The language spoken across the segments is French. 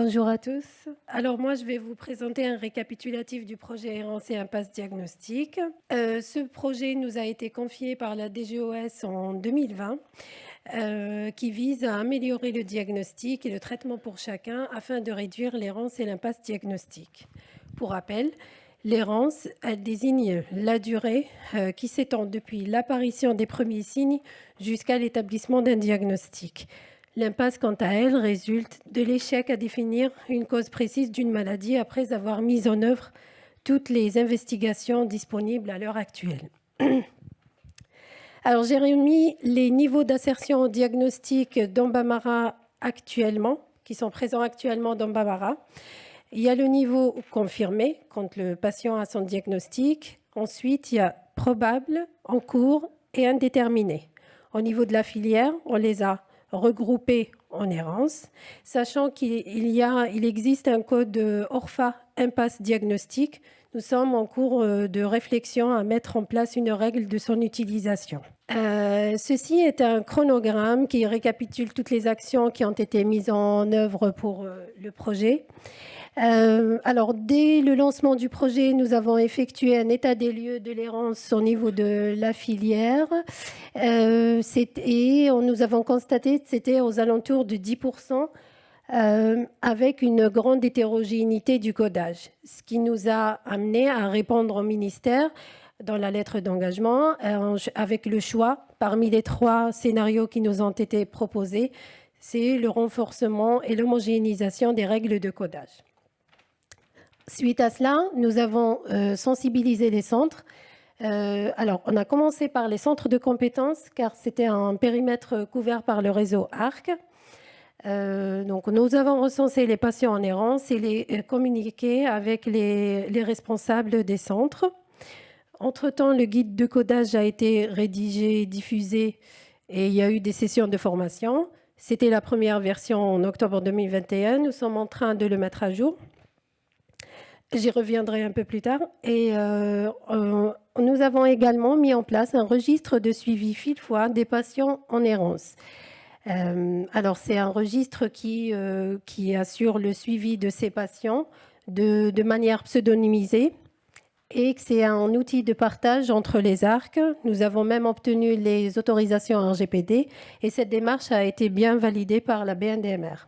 Bonjour à tous. Alors moi, je vais vous présenter un récapitulatif du projet Errance et Impasse Diagnostic. Ce projet nous a été confié par la DGOS en 2020, qui vise à améliorer le diagnostic et le traitement pour chacun afin de réduire l'errance et l'impasse diagnostique. Pour rappel, l'errance, elle désigne la durée qui s'étend depuis l'apparition des premiers signes jusqu'à l'établissement d'un diagnostic. L'impasse, quant à elle, résulte de l'échec à définir une cause précise d'une maladie après avoir mis en œuvre toutes les investigations disponibles à l'heure actuelle. Alors, j'ai remis les niveaux d'assertion au diagnostic d'Ambamara actuellement, qui sont présents actuellement d'Ambamara. Il y a le niveau confirmé quand le patient a son diagnostic. Ensuite, il y a probable, en cours et indéterminé. Au niveau de la filière, on les a regroupés en errance, sachant qu'il existe un code ORFA impasse diagnostic. Nous sommes en cours de réflexion à mettre en place une règle de son utilisation. Ceci est un chronogramme qui récapitule toutes les actions qui ont été mises en œuvre pour le projet. Alors, dès le lancement du projet, nous avons effectué un état des lieux de l'errance au niveau de la filière. Et nous avons constaté que c'était aux alentours de 10%, avec une grande hétérogénéité du codage, ce qui nous a amené à répondre au ministère dans la lettre d'engagement avec le choix parmi les 3 scénarios qui nous ont été proposés, c'est le renforcement et l'homogénéisation des règles de codage. Suite à cela, nous avons sensibilisé les centres. Alors, on a commencé par les centres de compétences, car c'était un périmètre couvert par le réseau ARC. Donc, nous avons recensé les patients en errance et les communiqué avec les responsables des centres. Entre-temps, le guide de codage a été rédigé, diffusé, et il y a eu des sessions de formation. C'était la première version en octobre 2021. Nous sommes en train de le mettre à jour. J'y reviendrai un peu plus tard. Et nous avons également mis en place un registre de suivi fil-fois des patients en errance. Alors, c'est un registre qui assure le suivi de ces patients de manière pseudonymisée et que c'est un outil de partage entre les ARC. Nous avons même obtenu les autorisations RGPD et cette démarche a été bien validée par la BNDMR.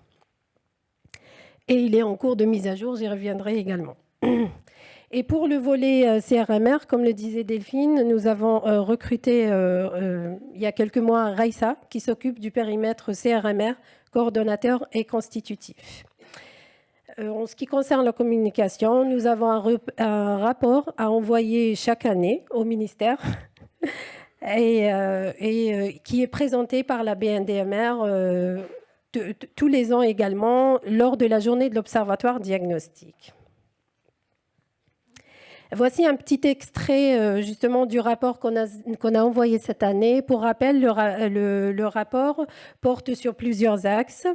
Et il est en cours de mise à jour, j'y reviendrai également. Et pour le volet CRMR, comme le disait Delphine, nous avons recruté il y a quelques mois Raïssa, qui s'occupe du périmètre CRMR, coordonnateur et constitutif. En ce qui concerne la communication, nous avons un rapport à envoyer chaque année au ministère et qui est présenté par la BNDMR tous les ans également lors de la journée de l'Observatoire diagnostique. Voici un petit extrait justement du rapport qu'on a envoyé cette année. Pour rappel, le rapport porte sur plusieurs axes.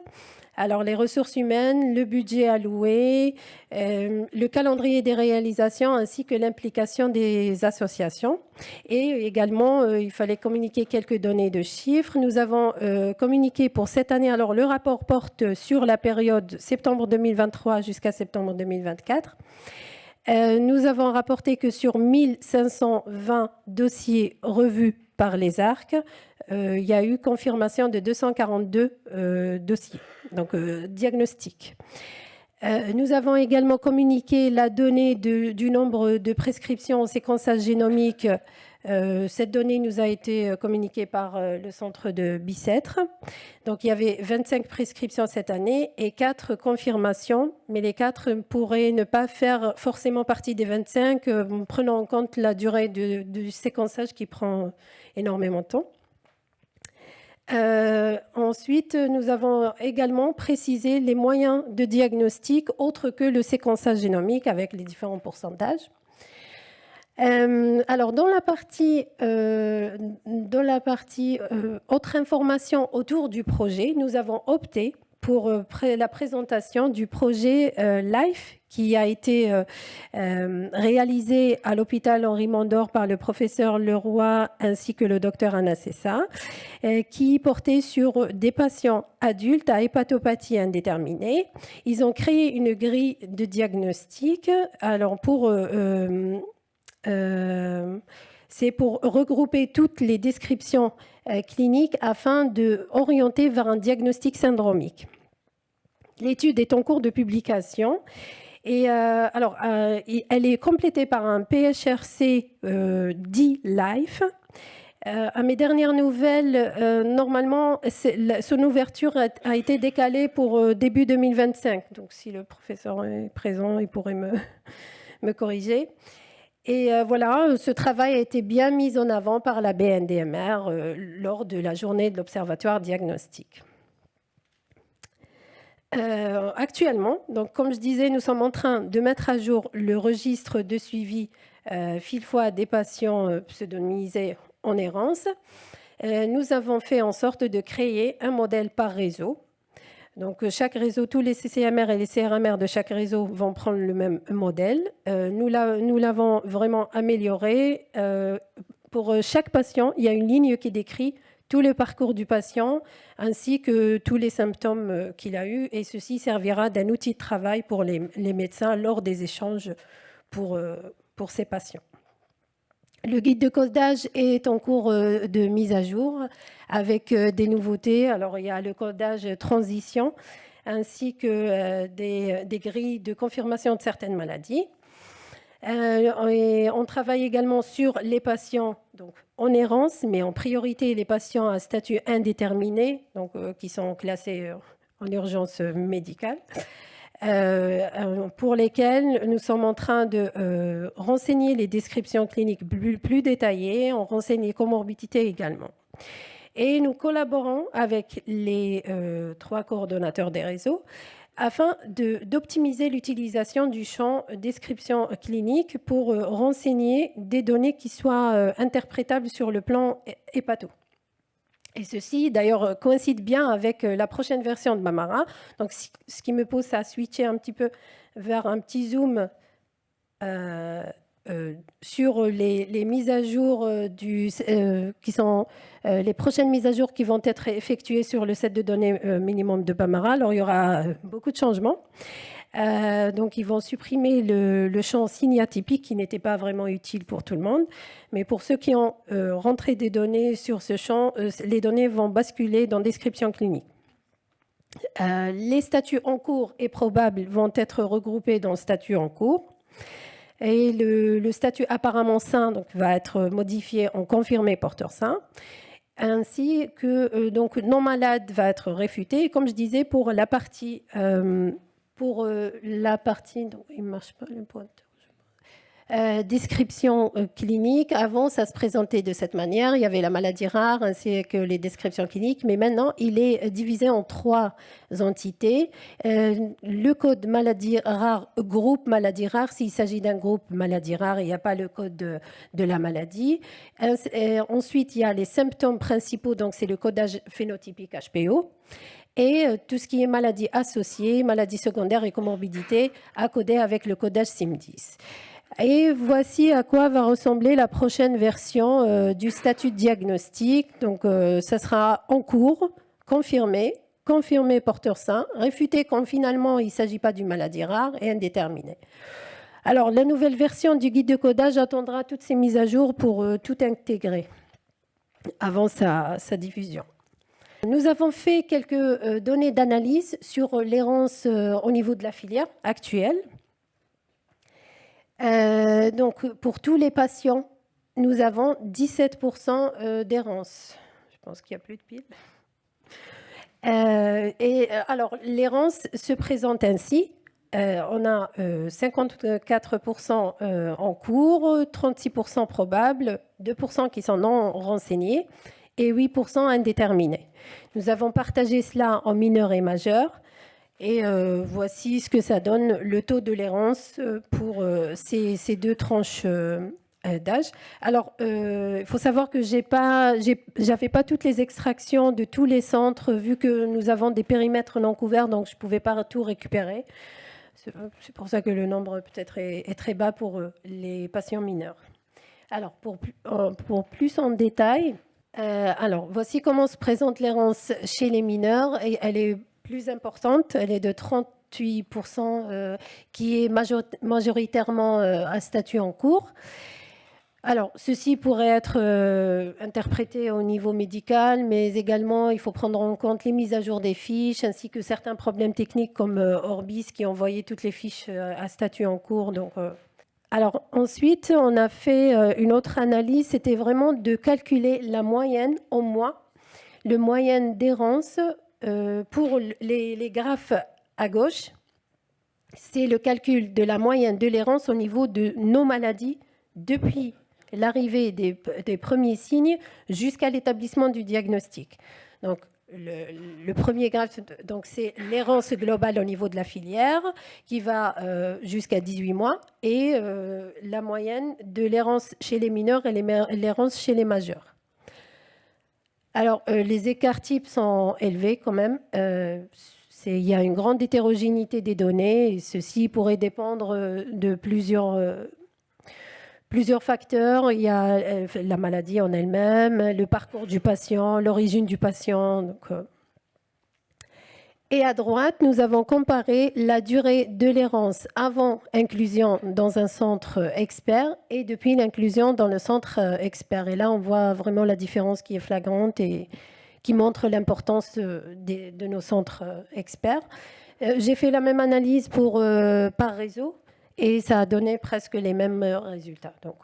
Alors, les ressources humaines, le budget alloué, le calendrier des réalisations ainsi que l'implication des associations. Et également, il fallait communiquer quelques données de chiffres. Nous avons communiqué pour cette année. Alors, le rapport porte sur la période septembre 2023 jusqu'à septembre 2024. Nous avons rapporté que sur 1520 dossiers revus par les ARC, il y a eu confirmation de 242 dossiers, donc diagnostics. Nous avons également communiqué la donnée du nombre de prescriptions au séquençage génomique. Cette donnée nous a été communiquée par le centre de Bicêtre. Donc, il y avait 25 prescriptions cette année et 4 confirmations, mais les 4 pourraient ne pas faire forcément partie des 25, prenant en compte la durée du séquençage qui prend énormément de temps. Ensuite, nous avons également précisé les moyens de diagnostic autres que le séquençage génomique avec les différents pourcentages. Alors, dans la partie autre information autour du projet, nous avons opté pour la présentation du projet LIFE qui a été réalisé à l'hôpital Henri Mondor par le professeur Leroy ainsi que le docteur Anna Sessa, qui portait sur des patients adultes à hépatopathie indéterminée. Ils ont créé une grille de diagnostic. Alors c'est pour regrouper toutes les descriptions cliniques afin d'orienter vers un diagnostic syndromique. L'étude est en cours de publication et elle est complétée par un PHRC dit LIFE. À mes dernières nouvelles, normalement, son ouverture a été décalée pour début 2025. Donc, si le professeur est présent, il pourrait me corriger. Et voilà, ce travail a été bien mis en avant par la BNDMR lors de la journée de l'Observatoire diagnostique. Actuellement, donc, comme je disais, nous sommes en train de mettre à jour le registre de suivi fil-fois des patients pseudonymisés en errance. Nous avons fait en sorte de créer un modèle par réseau. Donc, chaque réseau, tous les CCMR et les CRMR de chaque réseau vont prendre le même modèle. Nous l'avons vraiment amélioré. Pour chaque patient, il y a une ligne qui décrit tout le parcours du patient ainsi que tous les symptômes qu'il a eus. Et ceci servira d'un outil de travail pour les médecins lors des échanges pour ces patients. Le guide de codage est en cours de mise à jour avec des nouveautés. Alors, il y a le codage transition ainsi que des grilles de confirmation de certaines maladies. Et on travaille également sur les patients donc, en errance, mais en priorité les patients à statut indéterminé, donc, qui sont classés en urgence médicale. Pour lesquels nous sommes en train de renseigner les descriptions cliniques plus détaillées, on renseigne les comorbidités également. Et nous collaborons avec les 3 coordonnateurs des réseaux afin d'optimiser l'utilisation du champ description clinique pour renseigner des données qui soient interprétables sur le plan hépato. Et ceci, d'ailleurs, coïncide bien avec la prochaine version de Bambara. Donc, ce qui me pousse à switcher un petit peu vers un petit zoom sur les mises à jour qui sont les prochaines mises à jour qui vont être effectuées sur le set de données minimum de Bambara. Alors, il y aura beaucoup de changements. Donc, ils vont supprimer le champ signe atypique qui n'était pas vraiment utile pour tout le monde. Mais pour ceux qui ont rentré des données sur ce champ, les données vont basculer dans description clinique. Les statuts en cours et probables vont être regroupés dans le statut en cours. Et le statut apparemment sain donc, va être modifié en confirmé porteur sain. Ainsi que donc, non malade va être réfuté. Et comme je disais, pour la partie... donc, il marche pas le pointeur. Description clinique, avant ça se présentait de cette manière, il y avait la maladie rare ainsi que les descriptions cliniques, mais maintenant il est divisé en 3 entités. Le code maladie rare, groupe maladie rare, s'il s'agit d'un groupe maladie rare, il n'y a pas le code de la maladie. Ensuite, il y a les symptômes principaux, donc c'est le codage phénotypique HPO. Et tout ce qui est maladie associée, maladie secondaire et comorbidité, à coder avec le codage SIM10. Et voici à quoi va ressembler la prochaine version du statut de diagnostic. Donc, ça sera en cours, confirmé porteur sain, réfuté quand finalement il ne s'agit pas d'une maladie rare et indéterminé. Alors, la nouvelle version du guide de codage attendra toutes ces mises à jour pour tout intégrer avant sa diffusion. Nous avons fait quelques données d'analyse sur l'errance au niveau de la filière actuelle. Donc, pour tous les patients, nous avons 17% d'errance. Je pense qu'il n'y a plus de piles. Alors, l'errance se présente ainsi. On a 54% en cours, 36% probables, 2% qui sont non renseignés et 8% indéterminés. Nous avons partagé cela en mineur et majeur. Et voici ce que ça donne, le taux de l'errance pour ces 2 tranches d'âge. Alors, il faut savoir que j'avais pas toutes les extractions de tous les centres, vu que nous avons des périmètres non couverts, donc je ne pouvais pas tout récupérer. C'est pour ça que le nombre peut-être est très bas pour les patients mineurs. Alors, pour plus en détail, alors voici comment se présente l'errance chez les mineurs. Et elle est plus importante, elle est de 38%, qui est majoritairement à statut en cours. Alors, ceci pourrait être interprété au niveau médical, mais également, il faut prendre en compte les mises à jour des fiches, ainsi que certains problèmes techniques comme Orbis, qui envoyait toutes les fiches à statut en cours. Donc, alors, ensuite, on a fait une autre analyse, c'était vraiment de calculer la moyenne au mois, le moyenne d'errance pour les graphes à gauche. C'est le calcul de la moyenne de l'errance au niveau de nos maladies depuis l'arrivée des premiers signes jusqu'à l'établissement du diagnostic. Donc, le premier graphe, c'est l'errance globale au niveau de la filière qui va jusqu'à 18 mois et la moyenne de l'errance chez les mineurs et l'errance chez les majeurs. Alors, les écarts types sont élevés quand même. Il y a une grande hétérogénéité des données et ceci pourrait dépendre de plusieurs facteurs. Il y a la maladie en elle-même, le parcours du patient, l'origine du patient. Et à droite, nous avons comparé la durée de l'errance avant inclusion dans un centre expert et depuis l'inclusion dans le centre expert. Et là, on voit vraiment la différence qui est flagrante et qui montre l'importance de nos centres experts. J'ai fait la même analyse par réseau. Et ça a donné presque les mêmes résultats. Donc,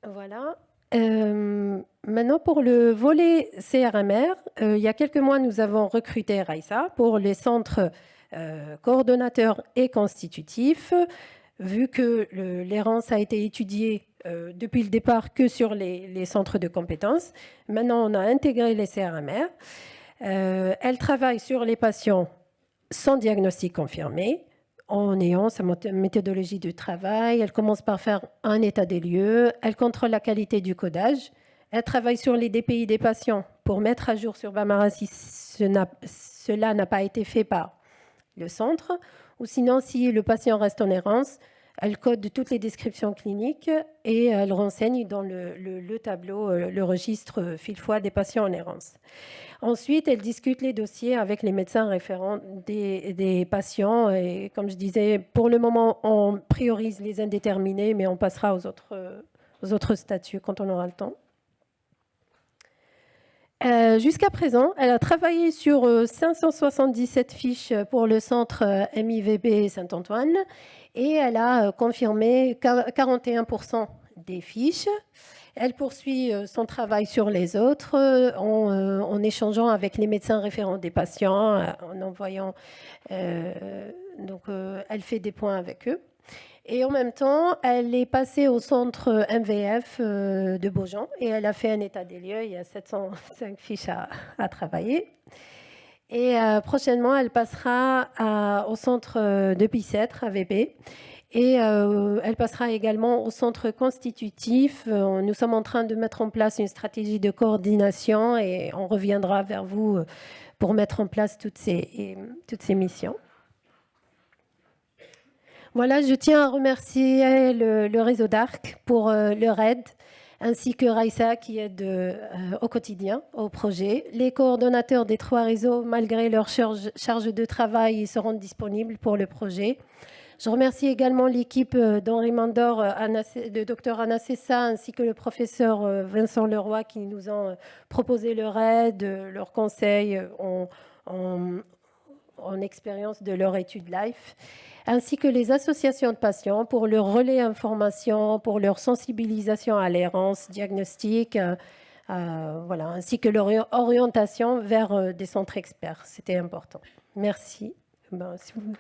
voilà. Maintenant, pour le volet CRMR, il y a quelques mois, nous avons recruté Raissa pour les centres coordonnateurs et constitutifs. Vu que l'errance a été étudiée depuis le départ que sur les centres de compétences, maintenant, on a intégré les CRMR. Elle travaille sur les patients sans diagnostic confirmé, en ayant sa méthodologie de travail. Elle commence par faire un état des lieux. Elle contrôle la qualité du codage. Elle travaille sur les DPI des patients pour mettre à jour sur Bamara si cela n'a pas été fait par le centre. Ou sinon, si le patient reste en errance, elle code toutes les descriptions cliniques et elle renseigne dans le tableau, le registre fil-foi des patients en errance. Ensuite, elle discute les dossiers avec les médecins référents des patients. Et comme je disais, pour le moment, on priorise les indéterminés, mais on passera aux autres statuts quand on aura le temps. Jusqu'à présent, elle a travaillé sur 577 fiches pour le centre MIVB Saint-Antoine et elle a confirmé 41% des fiches. Elle poursuit son travail sur les autres en échangeant avec les médecins référents des patients, en envoyant. Elle fait des points avec eux. Et en même temps, elle est passée au centre MVF de Beaujon et elle a fait un état des lieux. Il y a 705 fiches à travailler. Et prochainement, elle passera au centre de Bicêtre, AVP. Et elle passera également au centre constitutif. Nous sommes en train de mettre en place une stratégie de coordination et on reviendra vers vous pour mettre en place toutes ces missions. Voilà, je tiens à remercier le réseau d'ARC pour leur aide, ainsi que Raissa qui aide au quotidien au projet. Les coordonnateurs des 3 réseaux, malgré leur charge de travail, ils seront disponibles pour le projet. Je remercie également l'équipe d'Henri Mandor, de Dr Anna Cessa, ainsi que le professeur Vincent Leroy qui nous ont proposé leur aide, leurs conseils en expérience de leur étude LIFE, ainsi que les associations de patients pour leur relais information, pour leur sensibilisation à l'errance diagnostique, voilà, ainsi que leur orientation vers des centres experts. C'était important. Merci. Si vous...